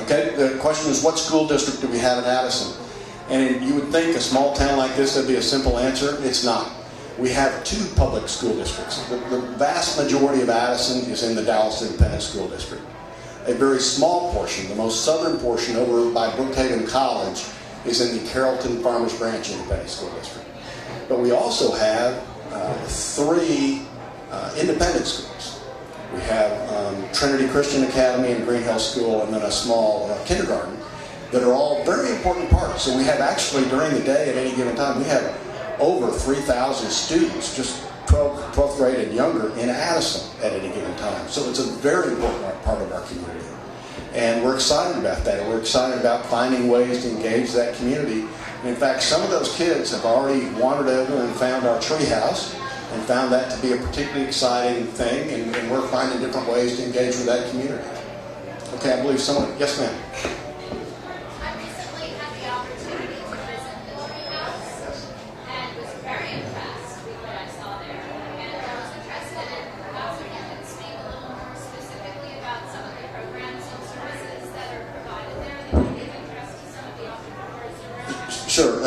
Okay, the question is, what school district do we have in Addison? And you would think a small town like this, that'd be a simple answer. It's not. We have 2 public school districts. The vast majority of Addison is in the Dallas Independent School District. A very small portion, the most southern portion over by Brookhaven College, is in the Carrollton Farmers Branch Independent School District. But we also have 3 independent schools. We have Trinity Christian Academy and Green Hill School, and then a small kindergarten that are all very important parts. So we have actually, during the day at any given time, we have over 3,000 students, just 12th grade and younger, in Addison at any given time. So it's a very important part of our community. And we're excited about that. We're excited about finding ways to engage that community. And in fact, some of those kids have already wandered over and found our treehouse and found that to be a particularly exciting thing, and we're finding different ways to engage with that community. Okay, I believe someone, yes ma'am. I recently had the opportunity to visit the treehouse and was very impressed with what I saw there. And I was interested in perhaps if you could speak a little more specifically about some of the programs and services that are provided there that might be of interest to some of the entrepreneurs. Sure.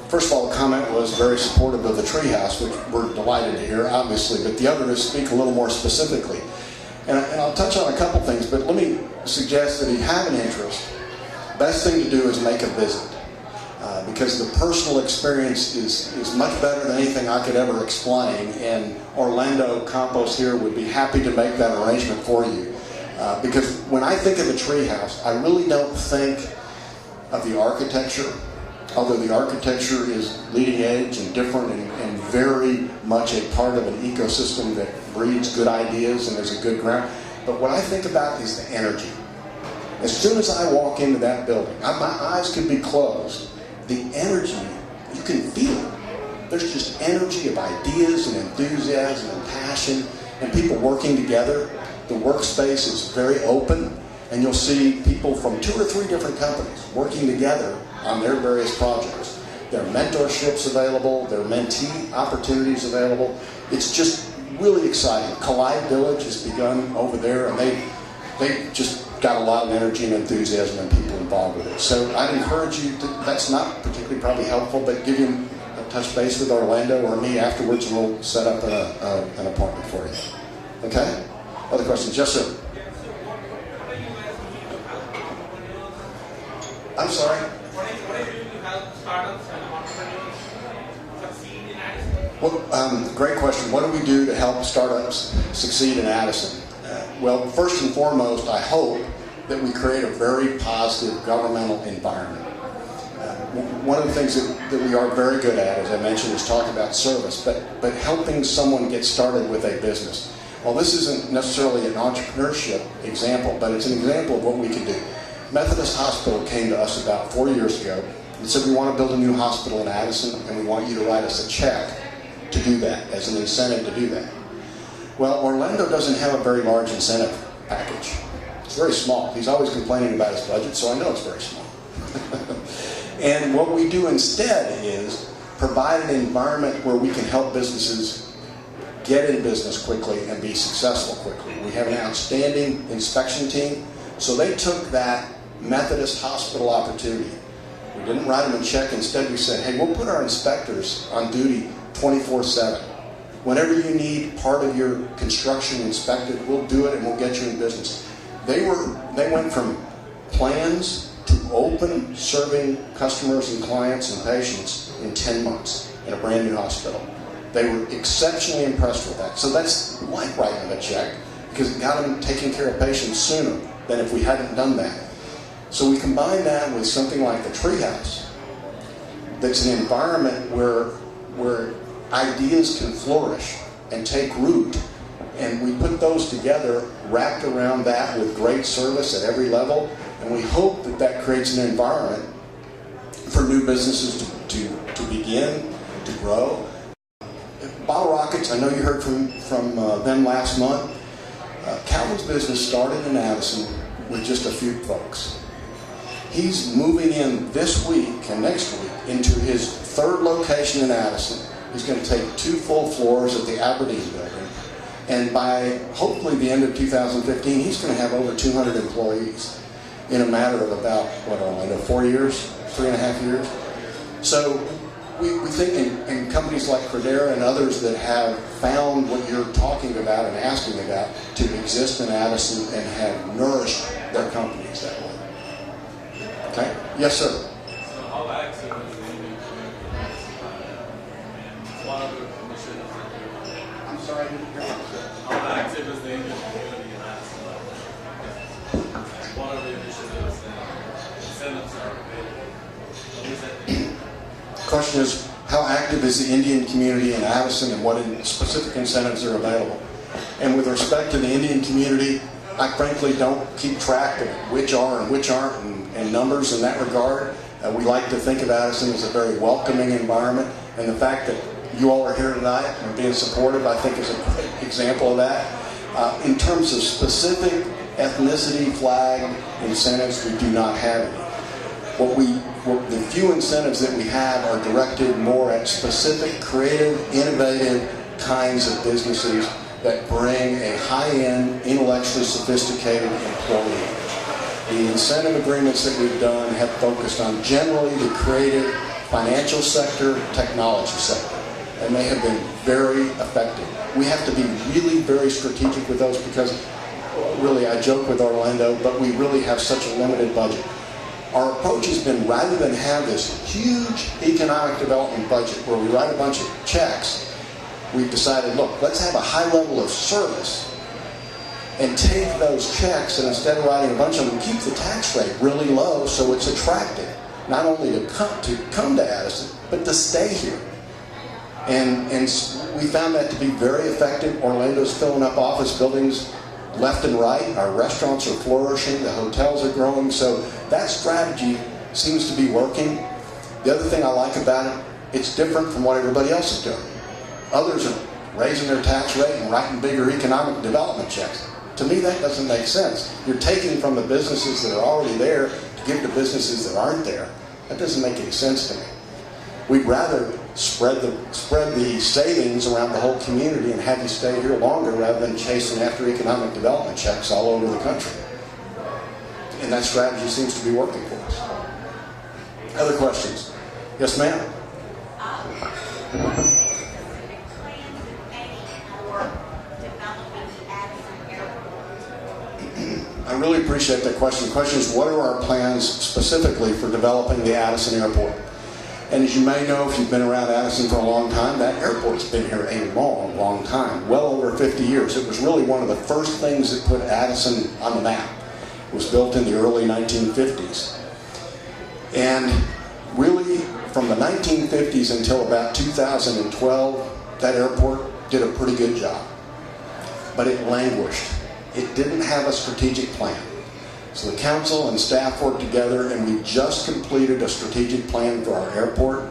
First of all, the comment was very supportive of the treehouse, which we're delighted to hear, obviously, but the other is speak a little more specifically. And I'll touch on a couple things, but let me suggest that if you have an interest, the best thing to do is make a visit. Because the personal experience is much better than anything I could ever explain, and Orlando Campos here would be happy to make that arrangement for you. Because when I think of a treehouse, I really don't think of the architecture, although the architecture is leading edge and different and very much a part of an ecosystem that breeds good ideas and is a good ground. But what I think about is the energy. As soon as I walk into that building, my eyes could be closed, the energy, you can feel it. There's just energy of ideas and enthusiasm and passion and people working together. The workspace is very open, and you'll see people from 2 or 3 different companies working together on their various projects. There are mentorships available, there are mentee opportunities available. It's just really exciting. Collide Village has begun over there, and they just got a lot of energy and enthusiasm and people involved with it. So I'd encourage you to, that's not particularly probably helpful, but give you a touch base with Orlando or me afterwards, and we'll set up an appointment for you. Okay? Other questions? Yes, sir. I'm sorry? What are you doing to help startups and entrepreneurs succeed in Addison? Well, great question. What do we do to help startups succeed in Addison? Well, first and foremost, I hope that we create a very positive governmental environment. One of the things that we are very good at, as I mentioned, is talking about service, but helping someone get started with a business. Well, this isn't necessarily an entrepreneurship example, but it's an example of what we can do. Methodist Hospital came to us about 4 years ago and said, we want to build a new hospital in Addison, and we want you to write us a check to do that, as an incentive to do that. Well, Orlando doesn't have a very large incentive package. It's very small. He's always complaining about his budget, so I know it's very small. And what we do instead is provide an environment where we can help businesses get in business quickly and be successful quickly. We have an outstanding inspection team, so they took that Methodist Hospital opportunity. We didn't write them a check. Instead, we said, hey, we'll put our inspectors on duty 24/7. Whenever you need part of your construction inspected, we'll do it and we'll get you in business. They went from plans to open serving customers and clients and patients in 10 months in a brand new hospital. They were exceptionally impressed with that. So that's like writing them a check, because it got them taking care of patients sooner than if we hadn't done that. So we combine that with something like the Treehouse, that's an environment where ideas can flourish and take root, and we put those together, wrapped around that with great service at every level, and we hope that that creates an environment for new businesses to begin, to grow. Bottle Rockets, I know you heard from them last month. Calvin's business started in Addison with just a few folks. He's moving in this week and next week into his third location in Addison. He's going to take 2 full floors at the Aberdeen building. And by hopefully the end of 2015, he's going to have over 200 employees. in a matter of about, what, Orlando, 4 years, 3.5 years. So we think in companies like Credera and others that have found what you're talking about and asking about to exist in Addison and have nourished their companies that way. Okay? Yes, sir. So how active is the Indian community? And what are the initiatives that you're I'm sorry, I didn't hear you. How active is the Indian community in Addison? What are the initiatives and incentives that are available? What is that? Question is, how active is the Indian community in Addison and what specific incentives are available? And with respect to the Indian community, I frankly don't keep track of which are and which aren't and numbers in that regard. We like to think of Addison as a very welcoming environment, and the fact that you all are here tonight and being supportive, I think, is a great example of that. In terms of specific ethnicity flag incentives, we do not have any. The few incentives that we have are directed more at specific, creative, innovative kinds of businesses that bring a high-end, intellectually sophisticated employee. The incentive agreements that we've done have focused on generally the creative, financial sector, technology sector, and they have been very effective. We have to be really very strategic with those because, really, I joke with Orlando, but we really have such a limited budget. Our approach has been, rather than have this huge economic development budget where we write a bunch of checks, we've decided, look, let's have a high level of service and take those checks, and instead of writing a bunch of them, keep the tax rate really low so it's attractive, not only to come to Addison, but to stay here. And we found that to be very effective. Orlando's filling up office buildings left and right. Our restaurants are flourishing. The hotels are growing. So that strategy seems to be working. The other thing I like about it, it's different from what everybody else is doing. Others are raising their tax rate and writing bigger economic development checks. To me, that doesn't make sense. You're taking from the businesses that are already there to give to businesses that aren't there. That doesn't make any sense to me. We'd rather spread the savings around the whole community and have you stay here longer rather than chasing after economic development checks all over the country. And that strategy seems to be working for us. Other questions? Yes, ma'am? I really appreciate that question. The question is, what are our plans specifically for developing the Addison Airport? And as you may know, if you've been around Addison for a long time, that airport's been here a long, long time, well over 50 years. It was really one of the first things that put Addison on the map. It was built in the early 1950s. And really, from the 1950s until about 2012, that airport did a pretty good job. But it languished. It didn't have a strategic plan. So the council and staff worked together, and we just completed a strategic plan for our airport,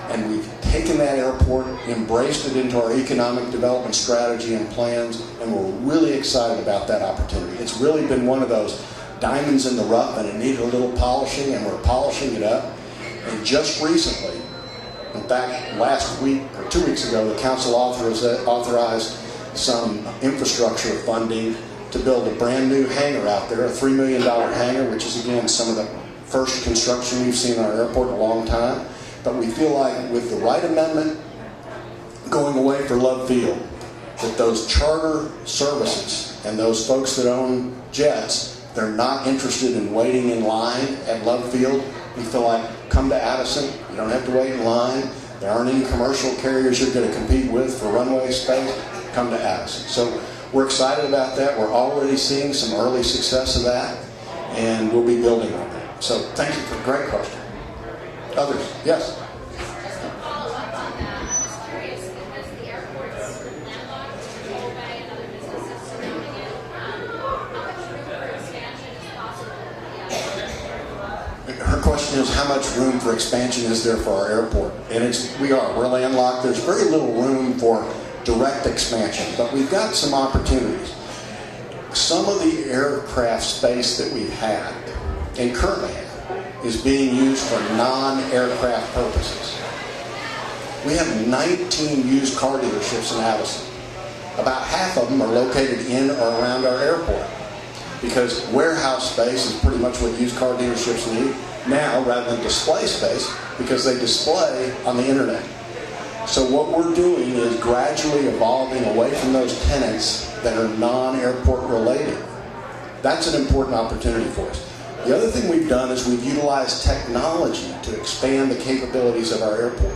and we've taken that airport, embraced it into our economic development strategy and plans, and we're really excited about that opportunity. It's really been one of those diamonds in the rough, and it needed a little polishing, and we're polishing it up. And just recently, in fact, last week or 2 weeks ago, the council authorized some infrastructure funding to build a brand new hangar out there, a $3 million hangar, which is, again, some of the first construction we've seen in our airport in a long time. But we feel like with the right amendment going away for Love Field, that those charter services and those folks that own jets, they're not interested in waiting in line at Love Field. We feel like, come to Addison, you don't have to wait in line. There aren't any commercial carriers you're going to compete with for runway space. Come to Addison. So we're excited about that. We're already seeing some early success of that, and we'll be building on that. So thank you for a great question. Others? Yes? Just to follow up on that, I'm just curious because the airport's landlocked with the Whole Bay and other businesses surrounding it. How much room for expansion is possible? Her question is, how much room for expansion is there for our airport? And we're landlocked. There's very little room for direct expansion, but we've got some opportunities. Some of the aircraft space that we've had and currently have is being used for non-aircraft purposes. We have 19 used car dealerships in Addison. About half of them are located in or around our airport. because warehouse space is pretty much what used car dealerships need now rather than display space, because they display on the internet. So what we're doing is gradually evolving away from those tenants that are non-airport related. That's an important opportunity for us. The other thing we've done is we've utilized technology to expand the capabilities of our airport.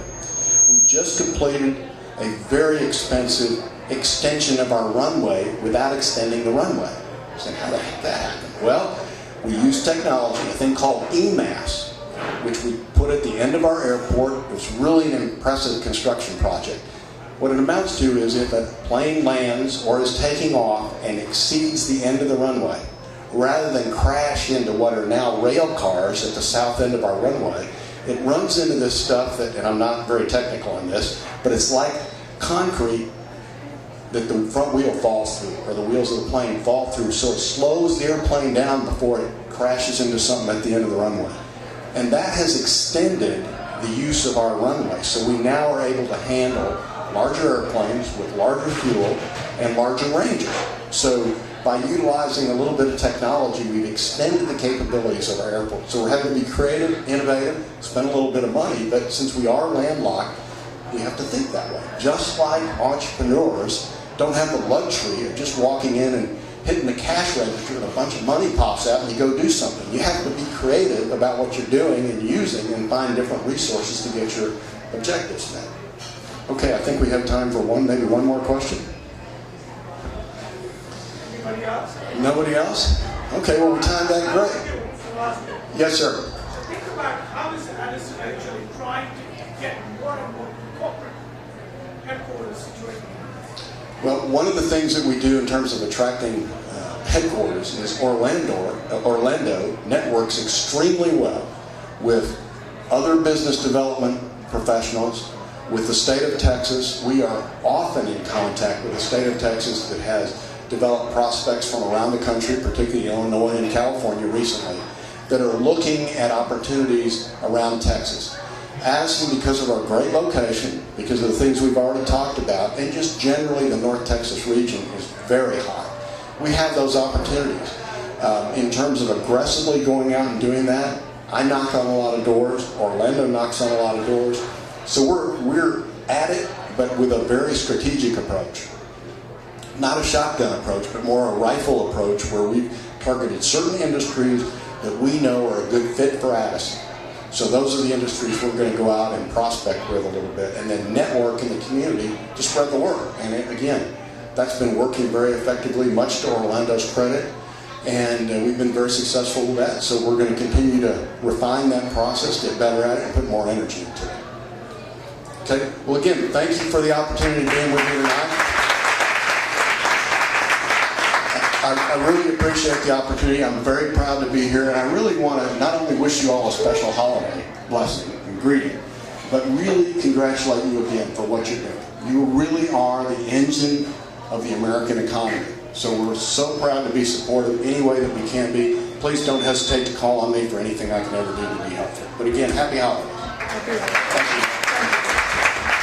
We just completed a very expensive extension of our runway without extending the runway. So how the heck that happened? Well, we used technology, a thing called EMAS, which we put at the end of our airport. It was really an impressive construction project. What it amounts to is if a plane lands or is taking off and exceeds the end of the runway, rather than crash into what are now rail cars at the south end of our runway, it runs into this stuff that, and I'm not very technical on this, but it's like concrete that the front wheel falls through, or the wheels of the plane fall through, so it slows the airplane down before it crashes into something at the end of the runway. And that has extended the use of our runway, so we now are able to handle larger airplanes with larger fuel and larger ranges. So by utilizing a little bit of technology, we've extended the capabilities of our airport. So we're having to be creative, innovative, spend a little bit of money, but since we are landlocked, we have to think that way. Just like entrepreneurs don't have the luxury of just walking in and hitting the cash register and a bunch of money pops out and you go do something. You have to be creative about what you're doing and using and find different resources to get your objectives met. Okay, I think we have time for maybe one more question. Anybody else? Nobody else? Okay, well, we timed that great. Yes, sir. Think about how is Addison actually trying to get more and more corporate headquarters situated. Well, one of the things that we do in terms of attracting headquarters is Orlando networks extremely well with other business development professionals, with the state of Texas. We are often in contact with the state of Texas that has developed prospects from around the country, particularly Illinois and California recently, that are looking at opportunities around Texas. Addison, because of our great location, because of the things we've already talked about, and just generally the North Texas region is very hot. We have those opportunities. In terms of aggressively going out and doing that, I knock on a lot of doors, Orlando knocks on a lot of doors. So we're at it, but with a very strategic approach. Not a shotgun approach, but more a rifle approach where we've targeted certain industries that we know are a good fit for Addison. So those are the industries we're going to go out and prospect with a little bit, and then network in the community to spread the word. And again, that's been working very effectively, much to Orlando's credit, and we've been very successful with that. So we're going to continue to refine that process, get better at it, and put more energy into it. Okay. Well, again, thank you for the opportunity of being with you tonight. I really appreciate the opportunity. I'm very proud to be here, and I really want to not only wish you all a special holiday blessing and greeting, but really congratulate you again for what you're doing. You really are the engine of the American economy. So we're so proud to be supportive any way that we can be. Please don't hesitate to call on me for anything I can ever do to be helpful. But again, happy holidays. Thank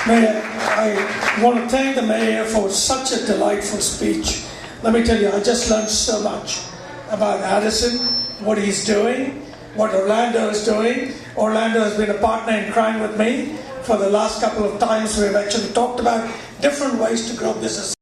you. Mayor, I want to thank the mayor for such a delightful speech. Let me tell you, I just learned so much about Addison, what he's doing, what Orlando is doing. Orlando has been a partner in crime with me for the last couple of times. We've actually talked about different ways to grow businesses.